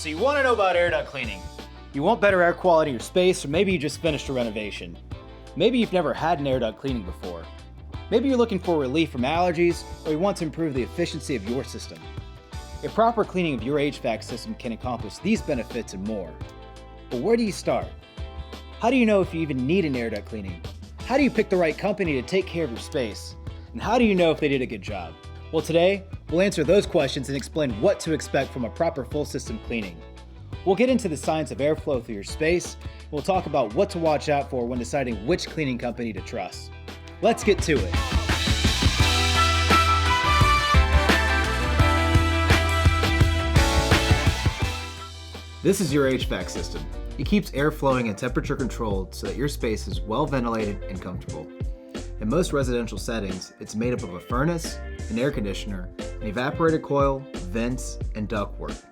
So you want to know about air duct cleaning. You want better air quality in your space, or maybe you just finished a renovation. Maybe you've never had an air duct cleaning before. Maybe you're looking for relief from allergies, or you want to improve the efficiency of your system. A proper cleaning of your HVAC system can accomplish these benefits and more. But where do you start? How do you know if you even need an air duct cleaning? How do you pick the right company to take care of your space? And how do you know if they did a good job? Well, today, we'll answer those questions and explain what to expect from a proper full system cleaning. We'll get into the science of airflow through your space. We'll talk about what to watch out for when deciding which cleaning company to trust. Let's get to it. This is your HVAC system. It keeps air flowing and temperature controlled so that your space is well ventilated and comfortable. In most residential settings, it's made up of a furnace, an air conditioner, an evaporator coil, vents, and ductwork.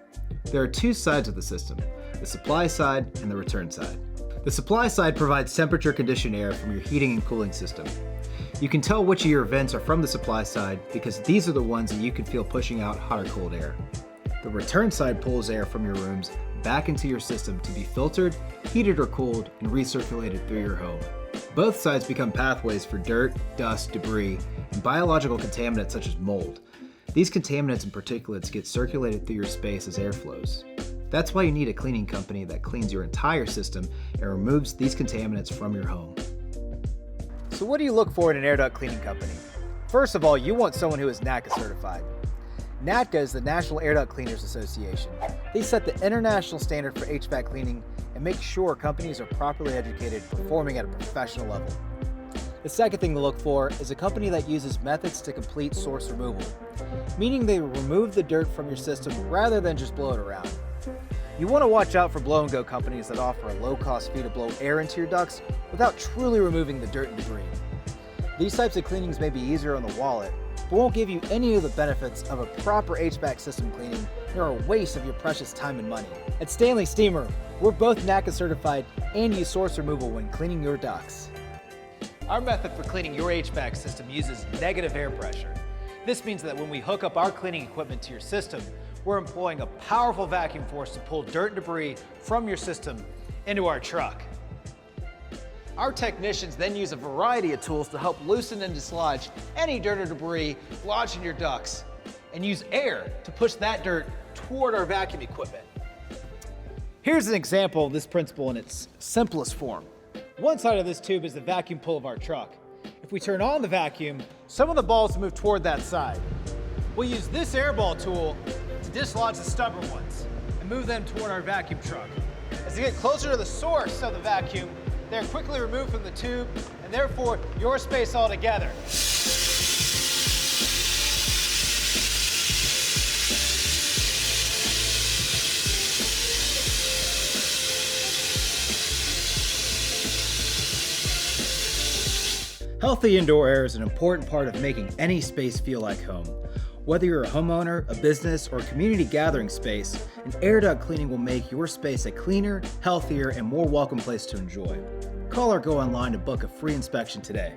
There are two sides of the system, the supply side and the return side. The supply side provides temperature-conditioned air from your heating and cooling system. You can tell which of your vents are from the supply side because these are the ones that you can feel pushing out hot or cold air. The return side pulls air from your rooms back into your system to be filtered, heated or cooled, and recirculated through your home. Both sides become pathways for dirt, dust, debris, and biological contaminants such as mold. These contaminants and particulates get circulated through your space as air flows. That's why you need a cleaning company that cleans your entire system and removes these contaminants from your home. So what do you look for in an air duct cleaning company? First of all, you want someone who is NACA certified. NACA is the National Air Duct Cleaners Association. They set the international standard for HVAC cleaning and make sure companies are properly educated, performing at a professional level. The second thing to look for is a company that uses methods to complete source removal, meaning they remove the dirt from your system rather than just blow it around. You want to watch out for blow-and-go companies that offer a low-cost fee to blow air into your ducts without truly removing the dirt and debris. These types of cleanings may be easier on the wallet, but won't give you any of the benefits of a proper HVAC system cleaning. They're a waste of your precious time and money. At Stanley Steemer, we're both NACA certified and use source removal when cleaning your ducts. Our method for cleaning your HVAC system uses negative air pressure. This means that when we hook up our cleaning equipment to your system, we're employing a powerful vacuum force to pull dirt and debris from your system into our truck. Our technicians then use a variety of tools to help loosen and dislodge any dirt or debris lodged in your ducts, and use air to push that dirt toward our vacuum equipment. Here's an example of this principle in its simplest form. One side of this tube is the vacuum pull of our truck. If we turn on the vacuum, some of the balls move toward that side. We'll use this airball tool to dislodge the stubborn ones and move them toward our vacuum truck. As they get closer to the source of the vacuum, they're quickly removed from the tube and therefore your space altogether. Healthy indoor air is an important part of making any space feel like home. Whether you're a homeowner, a business, or a community gathering space, an air duct cleaning will make your space a cleaner, healthier, and more welcome place to enjoy. Call or go online to book a free inspection today.